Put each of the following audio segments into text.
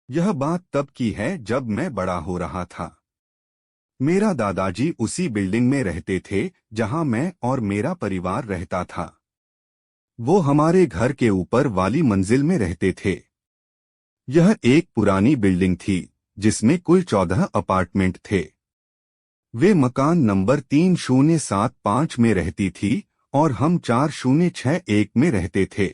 यह बात तब की है जब मैं बड़ा हो रहा था। मेरा दादाजी उसी बिल्डिंग में रहते थे जहां मैं और मेरा परिवार रहता था। वो हमारे घर के ऊपर वाली मंजिल में रहते थे। यह एक पुरानी बिल्डिंग थी जिसमें कुल 14 अपार्टमेंट थे। वे मकान नंबर 3075 में रहती थी और हम 4061 में रहते थे।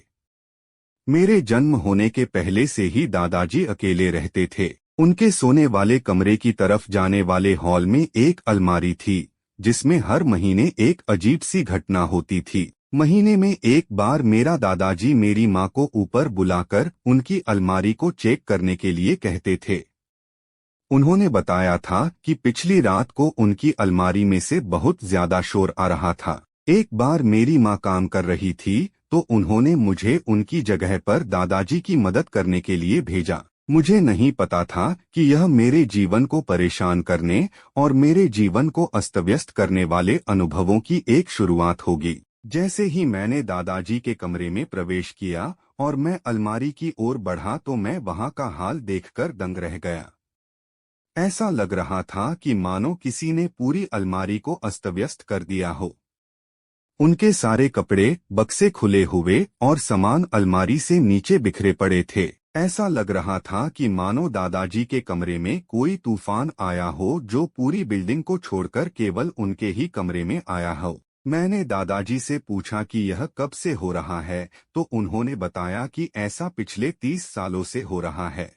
मेरे जन्म होने के पहले से ही दादाजी अकेले रहते थे। उनके सोने वाले कमरे की तरफ जाने वाले हॉल में एक अलमारी थी जिसमें हर महीने एक अजीब सी घटना होती थी। महीने में एक बार मेरा दादाजी मेरी माँ को ऊपर बुलाकर उनकी अलमारी को चेक करने के लिए कहते थे। उन्होंने बताया था कि पिछली रात को उनकी अलमारी में से बहुत ज्यादा शोर आ रहा था। एक बार मेरी माँ काम कर रही थी तो उन्होंने मुझे उनकी जगह पर दादाजी की मदद करने के लिए भेजा। मुझे नहीं पता था कि यह मेरे जीवन को परेशान करने और मेरे जीवन को अस्तव्यस्त करने वाले अनुभवों की एक शुरुआत होगी। जैसे ही मैंने दादाजी के कमरे में प्रवेश किया और मैं अलमारी की ओर बढ़ा तो मैं वहां का हाल देखकर दंग रह गया। ऐसा लग रहा था कि मानो किसी ने पूरी अलमारी को अस्तव्यस्त कर दिया हो। उनके सारे कपड़े, बक्से खुले हुए और सामान अलमारी से नीचे बिखरे पड़े थे। ऐसा लग रहा था कि मानो दादाजी के कमरे में कोई तूफान आया हो जो पूरी बिल्डिंग को छोड़कर केवल उनके ही कमरे में आया हो। मैंने दादाजी से पूछा कि यह कब से हो रहा है तो उन्होंने बताया कि ऐसा पिछले 30 सालों से हो रहा है।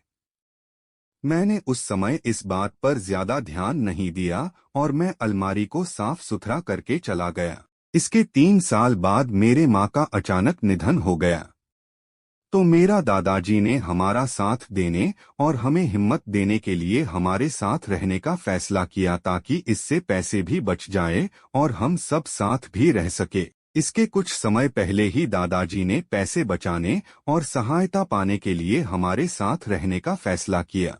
मैंने उस समय इस बात पर ज्यादा ध्यान नहीं दिया और मैं अलमारी को साफ सुथरा करके चला गया। इसके 3 साल बाद मेरे माँ का अचानक निधन हो गया। तो मेरा दादाजी ने हमारा साथ देने और हमें हिम्मत देने के लिए हमारे साथ रहने का फैसला किया ताकि इससे पैसे भी बच जाए और हम सब साथ भी रह सके। इसके कुछ समय पहले ही दादाजी ने पैसे बचाने और सहायता पाने के लिए हमारे साथ रहने का फैसला किया।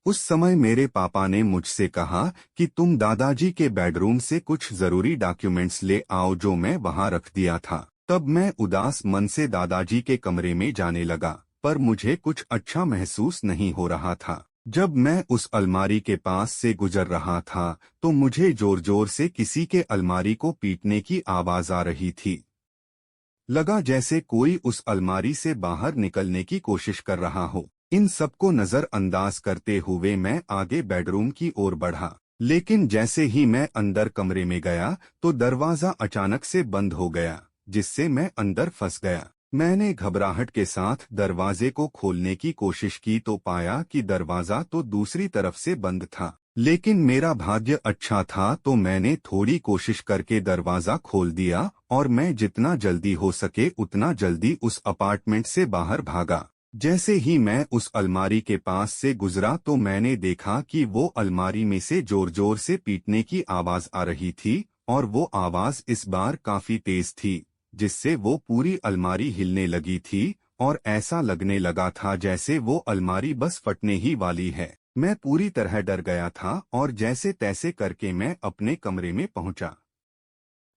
उस समय मेरे पापा ने मुझसे कहा कि तुम दादाजी के बेडरूम से कुछ जरूरी डॉक्यूमेंट्स ले आओ जो मैं वहां रख दिया था। तब मैं उदास मन से दादाजी के कमरे में जाने लगा, पर मुझे कुछ अच्छा महसूस नहीं हो रहा था। जब मैं उस अलमारी के पास से गुजर रहा था तो मुझे जोर जोर से किसी के अलमारी को पीटने की आवाज आ रही थी। लगा जैसे कोई उस अलमारी से बाहर निकलने की कोशिश कर रहा हो। इन सबको नजरअंदाज करते हुए मैं आगे बेडरूम की ओर बढ़ा, लेकिन जैसे ही मैं अंदर कमरे में गया तो दरवाजा अचानक से बंद हो गया, जिससे मैं अंदर फंस गया। मैंने घबराहट के साथ दरवाजे को खोलने की कोशिश की तो पाया कि दरवाजा तो दूसरी तरफ से बंद था। लेकिन मेरा भाग्य अच्छा था तो मैंने थोड़ी कोशिश करके दरवाजा खोल दिया और मैं जितना जल्दी हो सके उतना जल्दी उस अपार्टमेंट से बाहर भागा। जैसे ही मैं उस अलमारी के पास से गुजरा तो मैंने देखा कि वो अलमारी में से जोर जोर से पीटने की आवाज आ रही थी और वो आवाज इस बार काफी तेज थी, जिससे वो पूरी अलमारी हिलने लगी थी और ऐसा लगने लगा था जैसे वो अलमारी बस फटने ही वाली है। मैं पूरी तरह डर गया था और जैसे तैसे करके मैं अपने कमरे में पहुंचा।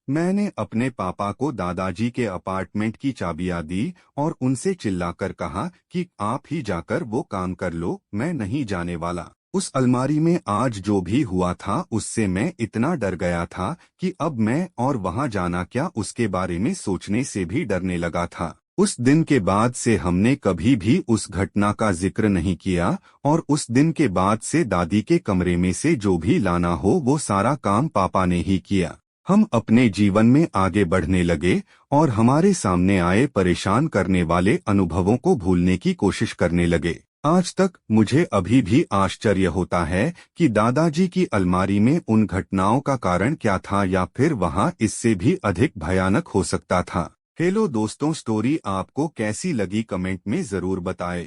मैंने अपने पापा को दादाजी के अपार्टमेंट की चाबियां दी और उनसे चिल्लाकर कहा कि आप ही जाकर वो काम कर लो, मैं नहीं जाने वाला। उस अलमारी में आज जो भी हुआ था उससे मैं इतना डर गया था कि अब मैं और वहां जाना क्या उसके बारे में सोचने से भी डरने लगा था। उस दिन के बाद से हमने कभी भी उस घटना का जिक्र नहीं किया और उस दिन के बाद से दादी के कमरे में से जो भी लाना हो वो सारा काम पापा ने ही किया। हम अपने जीवन में आगे बढ़ने लगे और हमारे सामने आए परेशान करने वाले अनुभवों को भूलने की कोशिश करने लगे। आज तक मुझे अभी भी आश्चर्य होता है कि दादाजी की अलमारी में उन घटनाओं का कारण क्या था या फिर वहां इससे भी अधिक भयानक हो सकता था। हेलो दोस्तों, स्टोरी आपको कैसी लगी कमेंट में जरूर बताएं।